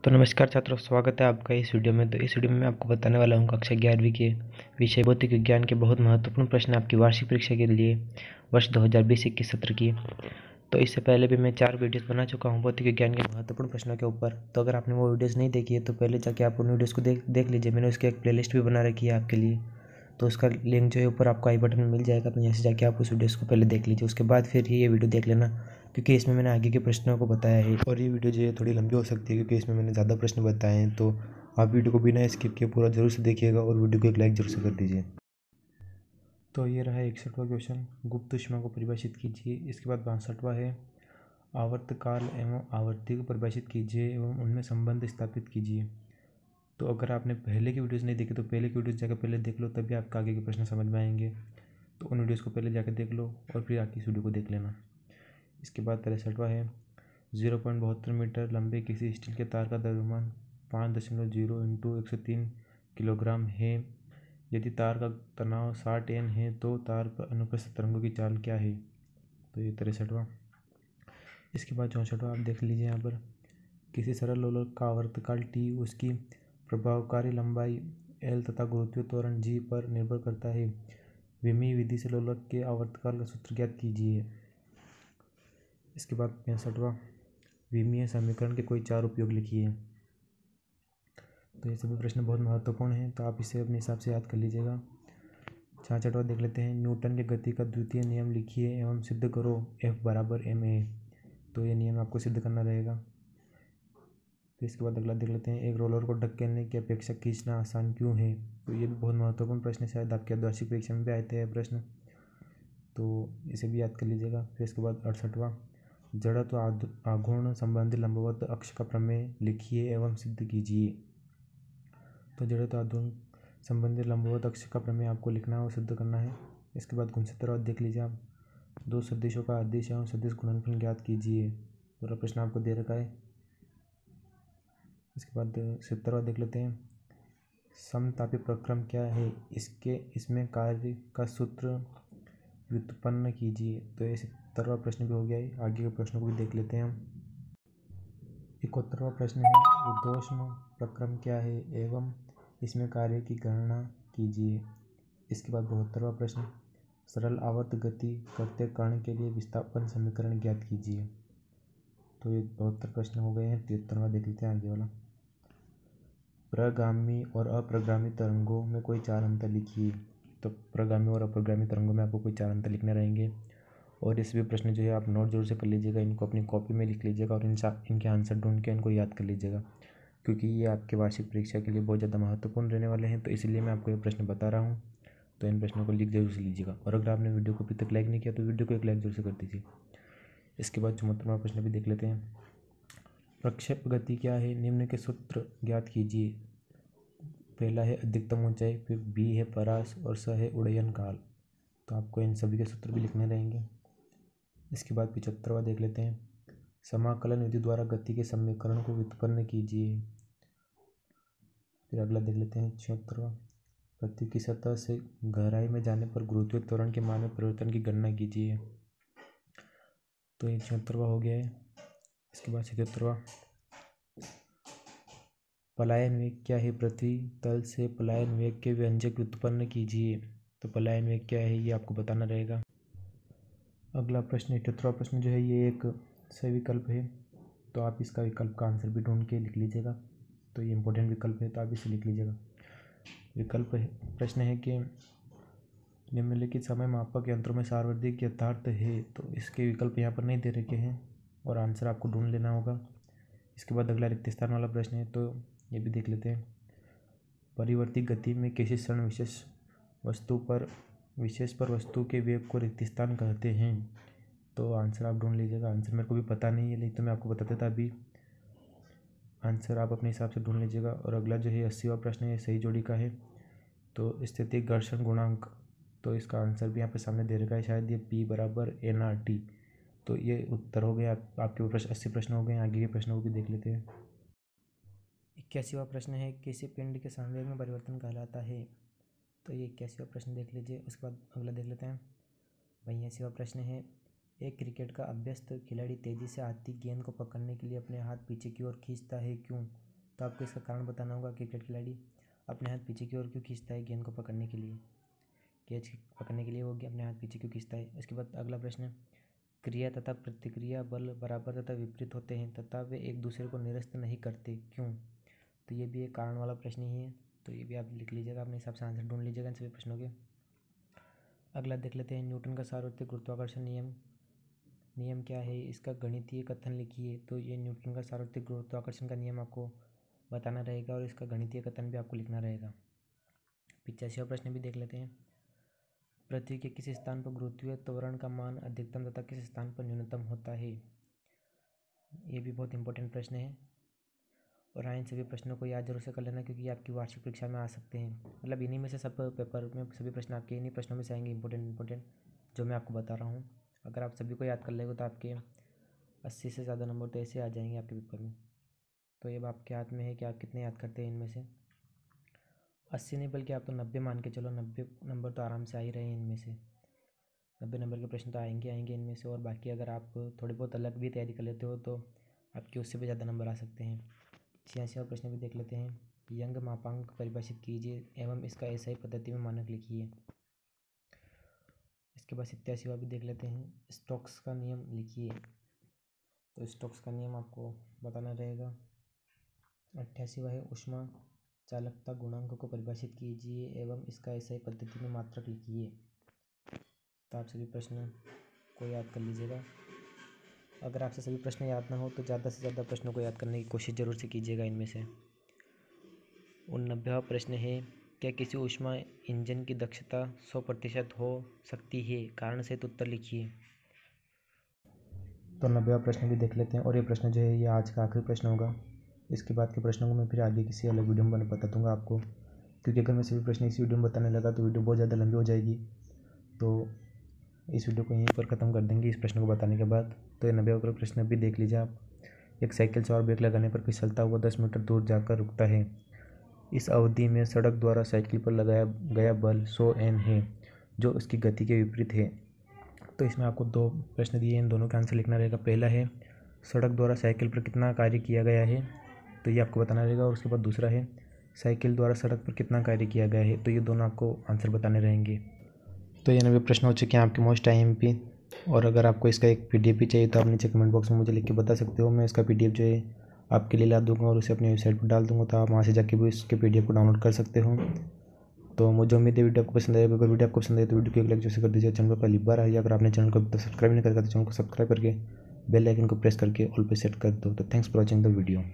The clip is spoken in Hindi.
तो नमस्कार छात्रों, स्वागत है आपका इस वीडियो में। तो इस वीडियो में मैं आपको बताने वाला हूँ कक्षा 11वीं के विषय भौतिक विज्ञान के बहुत महत्वपूर्ण प्रश्न आपकी वार्षिक परीक्षा के लिए वर्ष 2020-21 सत्र की। तो इससे पहले भी मैं 4 वीडियोस बना चुका हूँ भौतिक विज्ञान के महत्वपूर्ण प्रश्नों के ऊपर। तो अगर आपने वो वीडियोस नहीं देखी है तो पहले जाके आप उन वीडियोज़ को देख लीजिए। मैंने उसकी एक प्लेलिस्ट भी बना रखी है आपके लिए, तो उसका लिंक जो है ऊपर आपको आई बटन में मिल जाएगा। तो यहाँ से जाके आप उस वीडियोज़ को पहले देख लीजिए, उसके बाद फिर ये वीडियो देख लेना, क्योंकि इसमें मैंने आगे के प्रश्नों को बताया है। और ये वीडियो जो है थोड़ी लंबी हो सकती है, क्योंकि इसमें मैंने ज़्यादा प्रश्न बताए हैं। तो आप वीडियो को बिना स्किप किए पूरा जरूर से देखिएगा और वीडियो को एक लाइक जरूर से कर दीजिए। तो ये रहा 61वां क्वेश्चन, गुप्त ऊष्मा को परिभाषित कीजिए। इसके बाद 62वां है, आवर्तकाल एवं आवर्ती को परिभाषित कीजिए एवं उनमें संबंध स्थापित कीजिए। तो अगर आपने पहले की वीडियोस नहीं देखी तो पहले की वीडियोस जाकर पहले देख लो, तभी आपका आगे के प्रश्न समझ में आएंगे। तो उन वीडियोस को पहले जाकर देख लो और फिर आगे इस वीडियो को देख लेना। इसके बाद 63वां है, 0.72 मीटर लंबे किसी स्टील के तार का द्रव्यमान 5.0 × 103 किलोग्राम है। यदि तार का तनाव 60 N है तो तार पर अनुप्रस्थ तरंगों की चाल क्या है। तो ये 63वां। इसके बाद 64वां आप देख लीजिए। यहाँ पर किसी सरल लोलक का आवर्तकाल T, उसकी प्रभावकारी लंबाई L तथा गुरुत्वीय त्वरण G पर निर्भर करता है। विमीय विधि से लोलक के आवर्तकाल का सूत्र ज्ञात कीजिए। इसके बाद 65वां, विमीय समीकरण के कोई 4 उपयोग लिखिए। तो ये सभी प्रश्न बहुत महत्वपूर्ण हैं, तो आप इसे अपने हिसाब से याद कर लीजिएगा। 66वां देख लेते हैं, न्यूटन के गति का द्वितीय नियम लिखिए एवं सिद्ध करो F = ma। तो ये नियम आपको सिद्ध करना रहेगा। फिर इसके बाद अगला देख लेते हैं, एक रोलर को ढकेलने की अपेक्षा खींचना आसान क्यों है। तो ये भी बहुत महत्वपूर्ण प्रश्न है, शायद आपके वार्षिक परीक्षा में भी आए थे प्रश्न, तो इसे भी याद कर लीजिएगा। फिर इसके बाद 68वां, जड़त्व आघूर्ण संबंधी लंबवत अक्ष का प्रमेय लिखिए एवं सिद्ध कीजिए। तो जड़त्व आघूर्ण संबंधी लंबवत अक्ष का प्रमेय आपको लिखना है और सिद्ध करना है। इसके बाद 69वां देख लीजिए आप, दो सदिशों का अदिश एवं सदिश गुणनफल ज्ञात कीजिए। पूरा प्रश्न आपको दे रखा है। इसके बाद 70वां देख लेते हैं, समतापी प्रक्रम क्या है, इसमें कार्य का सूत्र व्युत्पन्न कीजिए। तो ये 70वां प्रश्न भी हो गया है। आगे के प्रश्नों को भी देख लेते हैं हम। 71वां प्रश्न है, ऊर्ध्वोष्म प्रक्रम क्या है एवं इसमें कार्य की गणना कीजिए। इसके बाद 72वां प्रश्न, सरल आवर्त गति करते कण के लिए विस्थापन समीकरण ज्ञात कीजिए। तो ये 72 प्रश्न हो गए हैं। 73वां देख लेते हैं आगे वाला, प्रगामी और अप्रगामी तरंगों में कोई 4 अंतर लिखिए। तो प्रगामी और अप्रगामी तरंगों में आपको कोई 4 अंतर लिखने रहेंगे। और इस भी प्रश्न जो है आप नोट जरूर से कर लीजिएगा, इनको अपनी कॉपी में लिख लीजिएगा और इनके आंसर ढूंढ के इनको याद कर लीजिएगा, क्योंकि ये आपके वार्षिक परीक्षा के लिए बहुत ज़्यादा महत्वपूर्ण रहने वाले हैं। तो इसलिए मैं आपको ये प्रश्न बता रहा हूँ, तो इन प्रश्नों को लिख जरूर से लीजिएगा। और अगर आपने वीडियो को अभी तक लाइक नहीं किया तो वीडियो को एक लाइक जरूर से कर दीजिए। इसके बाद 74वां प्रश्न भी देख लेते हैं, प्रक्षेप गति क्या है, निम्न के सूत्र ज्ञात कीजिए। पहला है अधिकतम ऊंचाई, फिर बी है परास और स है उड्डयन काल। तो आपको इन सभी के सूत्र भी लिखने रहेंगे। इसके बाद 75वां देख लेते हैं, समाकलन विधि द्वारा गति के समीकरण को व्युत्पन्न कीजिए। फिर अगला देख लेते हैं 76वां, पृथ्वी की सतह से गहराई में जाने पर गुरुत्वीय त्वरण के मान में परिवर्तन की गणना कीजिए। तो ये 76वां हो गया है। इसके बाद 77वां, पलायन वेग क्या है, पृथ्वी तल से पलायन वेग के व्यंजक व्युत्पन्न कीजिए। तो पलायन वेग क्या है ये आपको बताना रहेगा। अगला प्रश्न 78वां प्रश्न जो है ये एक सही विकल्प है, तो आप इसका विकल्प का आंसर भी ढूंढ के लिख लीजिएगा। तो ये इंपॉर्टेंट विकल्प है, तो आप इसे लिख लीजिएगा। विकल्प प्रश्न है कि निम्नलिखित समय मापक यंत्रों में सार्वधिक यथार्थ है। तो इसके विकल्प यहाँ पर नहीं दे रखे हैं और आंसर आपको ढूंढ लेना होगा। इसके बाद अगला रिक्त स्थान वाला प्रश्न है, तो ये भी देख लेते हैं, परिवर्ती गति में किसी क्षण विशेष पर वस्तु के वेग को रिक्त स्थान कहते हैं। तो आंसर आप ढूंढ लीजिएगा। आंसर मेरे को भी पता नहीं है, लेकिन तो मैं आपको बता देता अभी। आंसर आप अपने हिसाब से ढूंढ लीजिएगा। और अगला जो है 80वां प्रश्न है, सही जोड़ी का है। तो स्थितिक घर्षण गुणांक, तो इसका आंसर भी यहाँ पे सामने दे रखा है, शायद ये P = nRT। तो ये उत्तर हो गया आपके प्रश्न। 80 प्रश्न हो गए। आगे के प्रश्नों को भी देख लेते हैं। 81वां प्रश्न है, किसी पिंड के संवेग में परिवर्तन कहलाता है। तो ये 81वां प्रश्न देख लीजिए। उसके बाद अगला देख लेते हैं। 82वां प्रश्न है, एक क्रिकेट का अभ्यस्त खिलाड़ी तेजी से आती गेंद को पकड़ने के लिए अपने हाथ पीछे की ओर खींचता है, क्यों। तो आपको इसका कारण बताना होगा। क्रिकेट खिलाड़ी अपने हाथ पीछे की ओर क्यों खींचता है गेंद को पकड़ने के लिए, कैच पकड़ने के लिए वो अपने हाथ पीछे क्यों खींचता है। इसके बाद अगला प्रश्न, क्रिया तथा प्रतिक्रिया बल बराबर तथा विपरीत होते हैं तथा वे एक दूसरे को निरस्त नहीं करते, क्यों। तो ये भी एक कारण वाला प्रश्न ही है, तो ये भी आप लिख लीजिएगा, अपने हिसाब से आंसर ढूंढ लीजिएगा इन सभी प्रश्नों के। अगला देख लेते हैं, न्यूटन का सार्वत्रिक गुरुत्वाकर्षण नियम क्या है, इसका गणितीय कथन लिखिए। तो ये न्यूटन का सार्वत्रिक गुरुत्वाकर्षण का नियम आपको बताना रहेगा और इसका गणितीय कथन भी आपको लिखना रहेगा। 85वां प्रश्न भी देख लेते हैं, पृथ्वी के किस स्थान पर गुरुत्वीय त्वरण का मान अधिकतम तथा किस स्थान पर न्यूनतम होता है। ये भी बहुत इंपॉर्टेंट प्रश्न है और इन सभी प्रश्नों को याद जरूर से कर लेना, क्योंकि ये आपकी वार्षिक परीक्षा में आ सकते हैं। मतलब इन्हीं में से सब पेपर में सभी प्रश्न आपके इन्हीं प्रश्नों में से आएंगे, इंपॉर्टेंट जो मैं आपको बता रहा हूँ। अगर आप सभी को याद कर लेंगे तो आपके 80 से ज़्यादा नंबर तो ऐसे आ जाएंगे आपके पेपर में। तो ये आपके हाथ में है कि आप कितने याद करते हैं इनमें से। 80 नहीं बल्कि आप तो 90 मान के चलो, 90 नंबर तो आराम से आ ही रहे हैं इनमें से। 90 नंबर के प्रश्न तो आएंगे इनमें से। और बाकी अगर आप थोड़ी बहुत अलग भी तैयारी कर लेते हो तो आपके उससे भी ज़्यादा नंबर आ सकते हैं। 86वां प्रश्न भी देख लेते हैं, यंग मापांक परिभाषित कीजिए एवं इसका एसआई पद्धति में मानक लिखिए। इसके बाद 87वां भी देख लेते हैं, स्टोक्स का नियम लिखिए। तो स्टोक्स का नियम आपको बताना रहेगा। 88वां है, ऊष्मा चालकता गुणांक को परिभाषित कीजिए एवं इसका एसआई पद्धति में मात्रक लिखिए। तो आप सभी प्रश्न को याद कर लीजिएगा। अगर आपसे सभी प्रश्न याद ना हो तो ज़्यादा से ज़्यादा प्रश्नों को याद करने की कोशिश ज़रूर से कीजिएगा इनमें से। 89वां प्रश्न है, क्या किसी ऊष्मा इंजन की दक्षता 100% हो सकती है, कारण सहित उत्तर लिखिए। तो 90वां प्रश्न भी देख लेते हैं और ये प्रश्न जो है ये आज का आखिरी प्रश्न होगा। इसके बाद के प्रश्नों को मैं फिर आगे किसी अलग वीडियो में बता दूंगा आपको, क्योंकि अगर मैं सभी प्रश्न इसी वीडियो में बताने लगा तो वीडियो बहुत ज़्यादा लंबी हो जाएगी। तो इस वीडियो को यहीं पर ख़त्म कर देंगे इस प्रश्न को बताने के बाद। तो ये 90वां प्रश्न भी देख लीजिए आप, एक साइकिल सवार ब्रेक लगाने पर फिसलता हुआ 10 मीटर दूर जाकर रुकता है। इस अवधि में सड़क द्वारा साइकिल पर लगाया गया बल 100 N है, जो उसकी गति के विपरीत है। तो इसमें आपको दो प्रश्न दिए हैं, इन दोनों का आंसर लिखना रहेगा। पहला है, सड़क द्वारा साइकिल पर कितना कार्य किया गया है, तो ये आपको बताना रहेगा। और उसके बाद दूसरा है, साइकिल द्वारा सड़क पर कितना कार्य किया गया है, तो ये दोनों आपको आंसर बताने रहेंगे। तो ये 90 प्रश्न हो चुके हैं आपके मोस्ट IMP। और अगर आपको इसका एक PDF भी चाहिए तो आप नीचे कमेंट बॉक्स में मुझे लिख के बता सकते हो। मैं इसका PDF जो है आपके लिए ला दूंगा और उसे अपनी वेबसाइट पर डाल दूंगा, तो आप वहाँ से जाके भी इसके PDF को डाउनलोड कर सकते हो। तो मुझे उम्मीद है वीडियो आपको पसंद आएगा। अगर वीडियो आपको पसंद आए तो वीडियो को एक लाइक जैसे कर दीजिए। चैनल पर पहली बार आई, अगर आपने चैनल को सब्सक्राइब नहीं करा तो चैनल को सब्सक्राइब करके बेल आइकन को प्रेस करके ऑल पे सेट कर दो। तो thanks for watching the video.